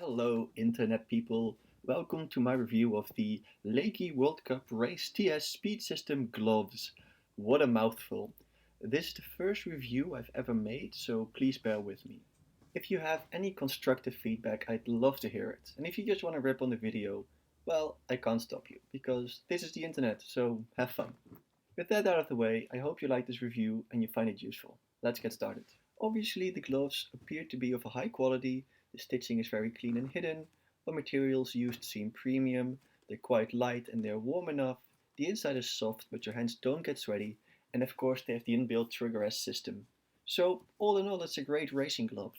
Hello, internet people. Welcome to my review of the Leki Worldcup Race TS Speed System gloves. What a mouthful. This is the first review I've ever made, so please bear with me. If you have any constructive feedback, I'd love to hear it. And if you just want to rip on the video, well, I can't stop you, because this is the internet, so have fun. With that out of the way, I hope you like this review and you find it useful. Let's get started. Obviously, the gloves appear to be of a high quality, the stitching is very clean and hidden, the materials used seem premium, they're quite light and they're warm enough, the inside is soft but your hands don't get sweaty, and of course they have the inbuilt trigger S system. So, all in all, it's a great racing glove.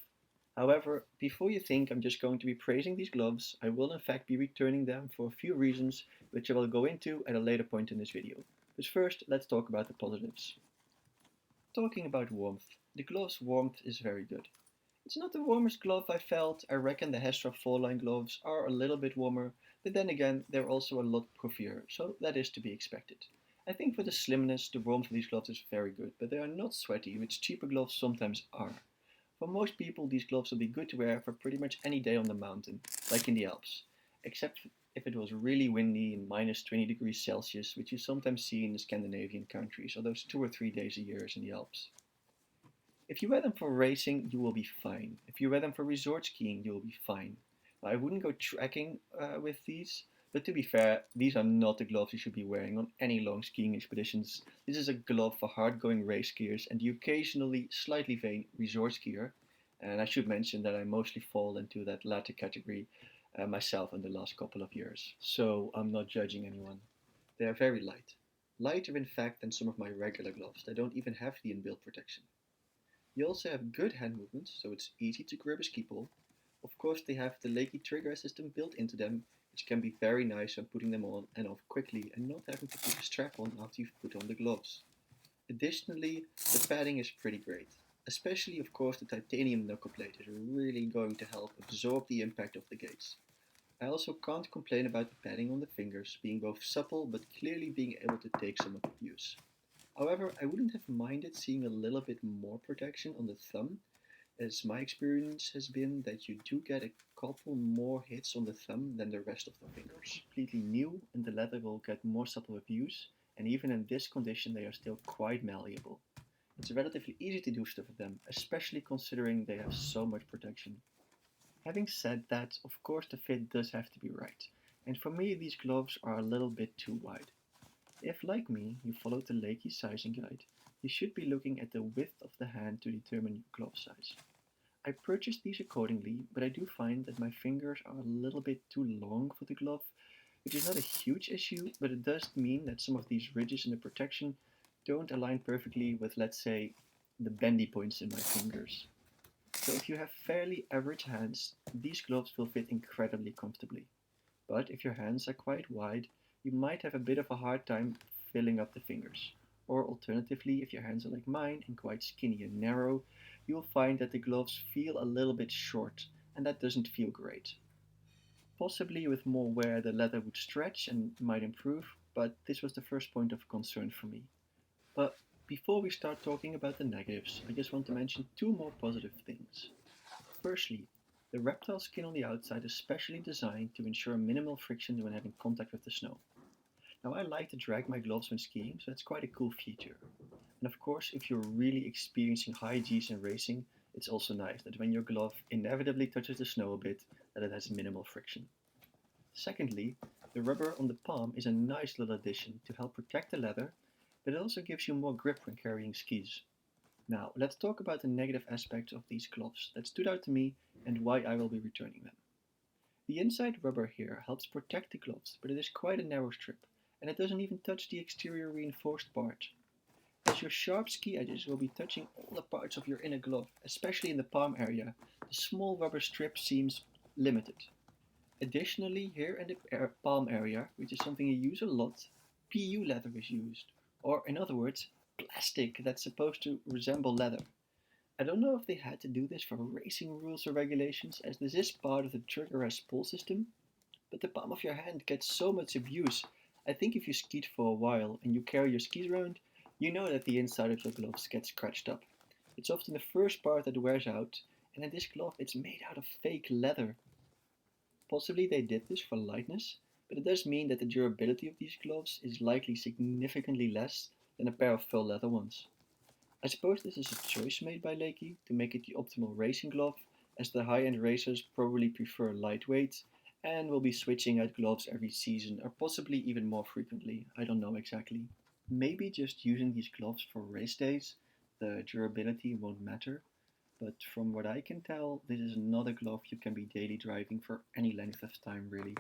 However, before you think I'm just going to be praising these gloves, I will in fact be returning them for a few reasons which I will go into at a later point in this video. But first, let's talk about the positives. Talking about warmth, the glove's warmth is very good. It's not the warmest glove I felt. I reckon the Hestra 4-line gloves are a little bit warmer, but then again, they're also a lot puffier, so that is to be expected. I think for the slimness, the warmth of these gloves is very good, but they are not sweaty, which cheaper gloves sometimes are. For most people, these gloves will be good to wear for pretty much any day on the mountain, like in the Alps, except if it was really windy and minus 20 degrees Celsius, which you sometimes see in the Scandinavian countries, or those 2 or 3 days a year in the Alps. If you wear them for racing, you will be fine. If you wear them for resort skiing, you will be fine. Now, I wouldn't go trekking with these, but to be fair, these are not the gloves you should be wearing on any long skiing expeditions. This is a glove for hard-going race skiers and the occasionally slightly vain resort skier. And I should mention that I mostly fall into that latter category myself in the last couple of years, so I'm not judging anyone. They are very light. Lighter in fact than some of my regular gloves that don't even have the inbuilt protection. You also have good hand movements, so it's easy to grip a ski pole. Of course, they have the Leki trigger system built into them, which can be very nice when putting them on and off quickly and not having to put a strap on after you've put on the gloves. Additionally, the padding is pretty great. Especially, of course, the titanium knuckle plate is really going to help absorb the impact of the gates. I also can't complain about the padding on the fingers being both supple but clearly being able to take some abuse. However, I wouldn't have minded seeing a little bit more protection on the thumb, as my experience has been that you do get a couple more hits on the thumb than the rest of the fingers. Completely new and the leather will get more supple abuse, and even in this condition they are still quite malleable. It's relatively easy to do stuff with them, especially considering they have so much protection. Having said that, of course the fit does have to be right, and for me these gloves are a little bit too wide. If, like me, you followed the Leki sizing guide, you should be looking at the width of the hand to determine your glove size. I purchased these accordingly, but I do find that my fingers are a little bit too long for the glove, which is not a huge issue, but it does mean that some of these ridges in the protection don't align perfectly with, let's say, the bendy points in my fingers. So if you have fairly average hands, these gloves will fit incredibly comfortably. But if your hands are quite wide, you might have a bit of a hard time filling up the fingers. Or alternatively, if your hands are like mine and quite skinny and narrow, you'll find that the gloves feel a little bit short, and that doesn't feel great. Possibly with more wear the leather would stretch and might improve, but this was the first point of concern for me. But before we start talking about the negatives, I just want to mention two more positive things. Firstly, the reptile skin on the outside is specially designed to ensure minimal friction when having contact with the snow. Now I like to drag my gloves when skiing, so it's quite a cool feature. And of course, if you're really experiencing high G's in racing, it's also nice that when your glove inevitably touches the snow a bit, that it has minimal friction. Secondly, the rubber on the palm is a nice little addition to help protect the leather, but it also gives you more grip when carrying skis. Now, let's talk about the negative aspects of these gloves that stood out to me and why I will be returning them. The inside rubber here helps protect the gloves, but it is quite a narrow strip, and it doesn't even touch the exterior reinforced part. As your sharp ski edges will be touching all the parts of your inner glove, especially in the palm area, the small rubber strip seems limited. Additionally, here in the palm area, which is something you use a lot, PU leather is used, or in other words, plastic that's supposed to resemble leather. I don't know if they had to do this for racing rules or regulations, as this is part of the trigger S pull system, but the palm of your hand gets so much abuse. I think if you skied for a while and you carry your skis around, you know that the inside of your gloves gets scratched up. It's often the first part that wears out, and in this glove it's made out of fake leather. Possibly they did this for lightness, but it does mean that the durability of these gloves is likely significantly less than a pair of faux leather ones. I suppose this is a choice made by Leki to make it the optimal racing glove, as the high-end racers probably prefer lightweight and will be switching out gloves every season or possibly even more frequently, I don't know exactly. Maybe just using these gloves for race days, the durability won't matter, but from what I can tell, this is not a glove you can be daily driving for any length of time really.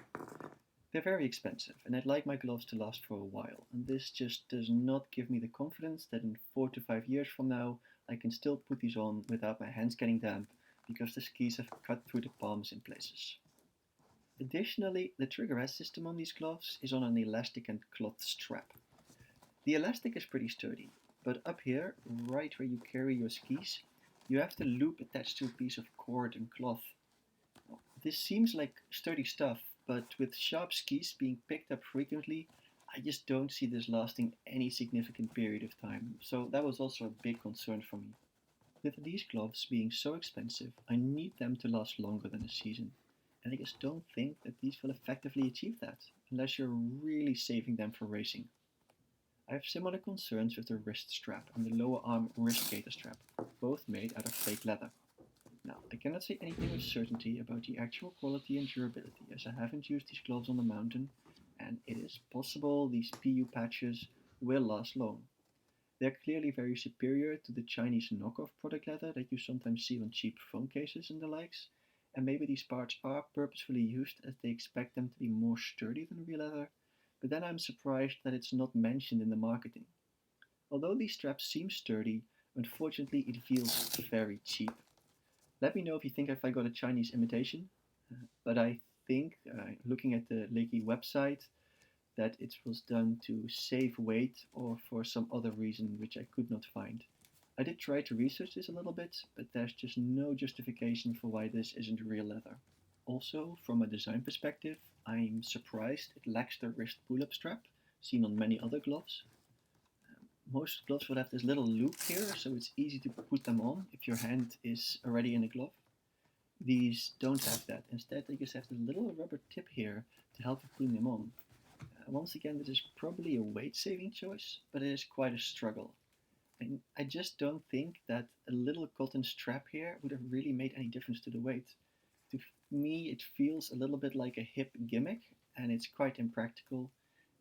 They're very expensive, and I'd like my gloves to last for a while, and this just does not give me the confidence that in 4 to 5 years from now I can still put these on without my hands getting damp because the skis have cut through the palms in places. Additionally, the trigger rest system on these gloves is on an elastic and cloth strap. The elastic is pretty sturdy, but up here, right where you carry your skis, you have the loop attached to a piece of cord and cloth. This seems like sturdy stuff, but with sharp skis being picked up frequently, I just don't see this lasting any significant period of time, so that was also a big concern for me. With these gloves being so expensive, I need them to last longer than a season, and I just don't think that these will effectively achieve that, unless you're really saving them for racing. I have similar concerns with the wrist strap and the lower arm wrist gaiter strap, both made out of fake leather. Now, I cannot say anything with certainty about the actual quality and durability, as I haven't used these gloves on the mountain, and it is possible these PU patches will last long. They're clearly very superior to the Chinese knockoff product leather that you sometimes see on cheap phone cases and the likes, and maybe these parts are purposefully used as they expect them to be more sturdy than real leather, but then I'm surprised that it's not mentioned in the marketing. Although these straps seem sturdy, unfortunately it feels very cheap. Let me know if I got a Chinese imitation, but I think, looking at the Leki website, that it was done to save weight or for some other reason which I could not find. I did try to research this a little bit, but there's just no justification for why this isn't real leather. Also, from a design perspective, I'm surprised it lacks the wrist pull-up strap seen on many other gloves. Most gloves will have this little loop here, so it's easy to put them on if your hand is already in a glove. These don't have that. Instead, they just have this little rubber tip here to help you putting them on. Once again, this is probably a weight-saving choice, but it is quite a struggle. And I just don't think that a little cotton strap here would have really made any difference to the weight. To me, it feels a little bit like a hip gimmick, and it's quite impractical.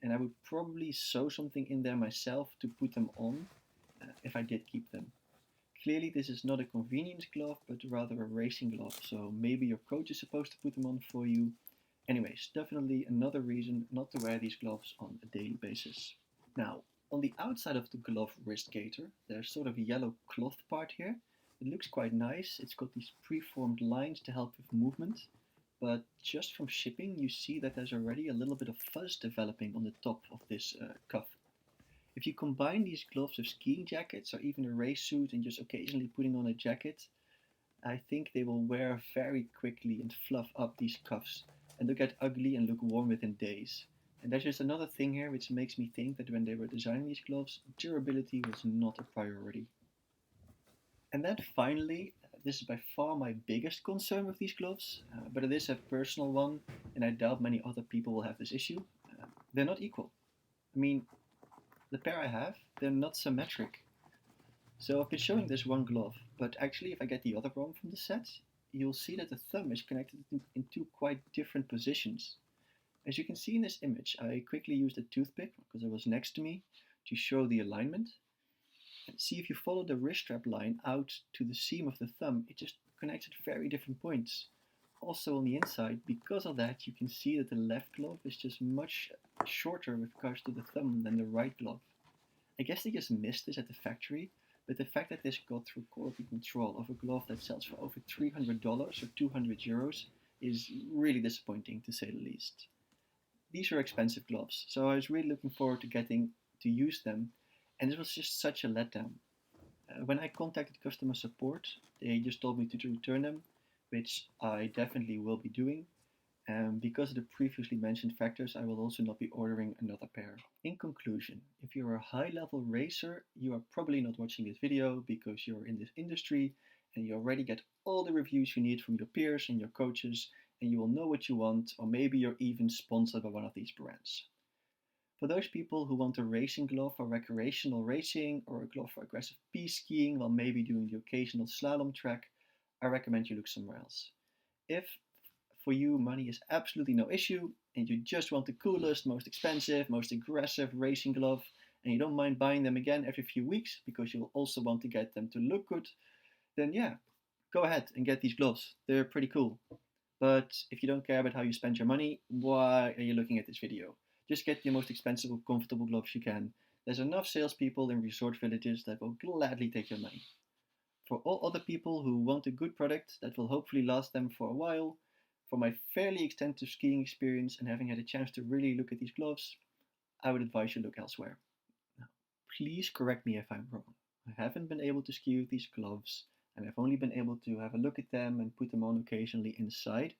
And I would probably sew something in there myself to put them on if I did keep them. Clearly, this is not a convenience glove, but rather a racing glove, so maybe your coach is supposed to put them on for you. Anyways, definitely another reason not to wear these gloves on a daily basis. Now, on the outside of the glove wrist gaiter, there's sort of a yellow cloth part here. It looks quite nice. It's got these preformed lines to help with movement, but just from shipping, you see that there's already a little bit of fuzz developing on the top of this cuff. If you combine these gloves with skiing jackets or even a race suit and just occasionally putting on a jacket, I think they will wear very quickly and fluff up these cuffs and they'll get ugly and look worn within days. And there's just another thing here which makes me think that when they were designing these gloves, durability was not a priority. And then finally, this is by far my biggest concern with these gloves, but it is a personal one, and I doubt many other people will have this issue. They're not equal. I mean, the pair I have, they're not symmetric. So I've been showing this one glove, but actually if I get the other one from the set, you'll see that the thumb is connected in two quite different positions. As you can see in this image, I quickly used a toothpick, because it was next to me, to show the alignment. And see, if you follow the wrist strap line out to the seam of the thumb, it just connects at very different points. Also on the inside, because of that, you can see that the left glove is just much shorter with regards to the thumb than the right glove. I guess they just missed this at the factory, but the fact that this got through quality control of a glove that sells for over $300 or €200 is really disappointing, to say the least. These are expensive gloves, so I was really looking forward to getting to use them, and this was just such a letdown. When I contacted customer support, they just told me to return them, which I definitely will be doing. And because of the previously mentioned factors, I will also not be ordering another pair. In conclusion, if you're a high-level racer, you are probably not watching this video because you're in this industry and you already get all the reviews you need from your peers and your coaches, and you will know what you want, or maybe you're even sponsored by one of these brands. For those people who want a racing glove for recreational racing or a glove for aggressive piste skiing while maybe doing the occasional slalom track, I recommend you look somewhere else. If for you money is absolutely no issue and you just want the coolest, most expensive, most aggressive racing glove and you don't mind buying them again every few weeks because you'll also want to get them to look good, then yeah, go ahead and get these gloves. They're pretty cool. But if you don't care about how you spend your money, why are you looking at this video? Just get the most expensive or comfortable gloves you can. There's enough salespeople in resort villages that will gladly take your money. For all other people who want a good product that will hopefully last them for a while, for my fairly extensive skiing experience and having had a chance to really look at these gloves, I would advise you look elsewhere. Now, please correct me if I'm wrong. I haven't been able to ski with these gloves, and I've only been able to have a look at them and put them on occasionally inside.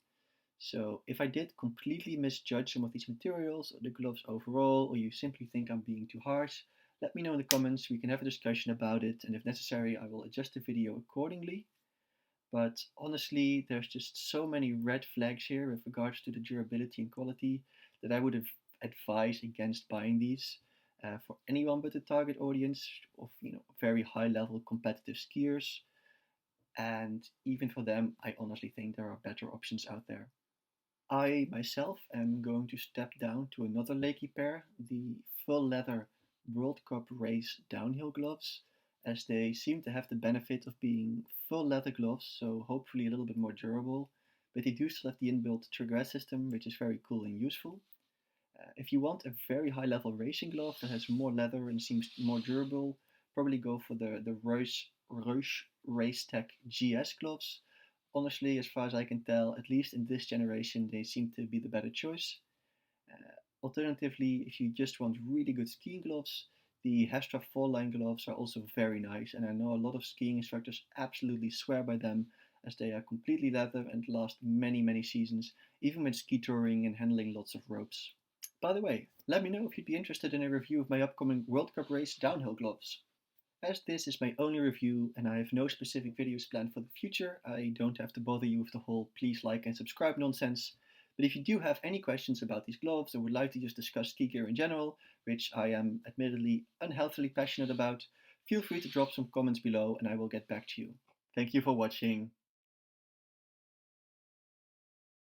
So if I did completely misjudge some of these materials or the gloves overall, or you simply think I'm being too harsh, let me know in the comments. We can have a discussion about it, and if necessary, I will adjust the video accordingly. But honestly, there's just so many red flags here with regards to the durability and quality that I would have advised against buying these for anyone but the target audience of very high level competitive skiers. And even for them, I honestly think there are better options out there. I myself am going to step down to another Leki pair, the full leather World Cup race downhill gloves, as they seem to have the benefit of being full leather gloves, so hopefully a little bit more durable, but they do still have the inbuilt trigger system, which is very cool and useful. If you want a very high level racing glove that has more leather and seems more durable, probably go for the Roush Race Tech GS gloves. Honestly, as far as I can tell, at least in this generation, they seem to be the better choice. Alternatively, if you just want really good skiing gloves, the Hestra 4-line gloves are also very nice, and I know a lot of skiing instructors absolutely swear by them as they are completely leather and last many, many seasons, even when ski touring and handling lots of ropes. By the way, let me know if you'd be interested in a review of my upcoming World Cup race downhill gloves. As this is my only review and I have no specific videos planned for the future, I don't have to bother you with the whole please like and subscribe nonsense. But if you do have any questions about these gloves or would like to just discuss ski gear in general, which I am admittedly unhealthily passionate about, feel free to drop some comments below and I will get back to you. Thank you for watching.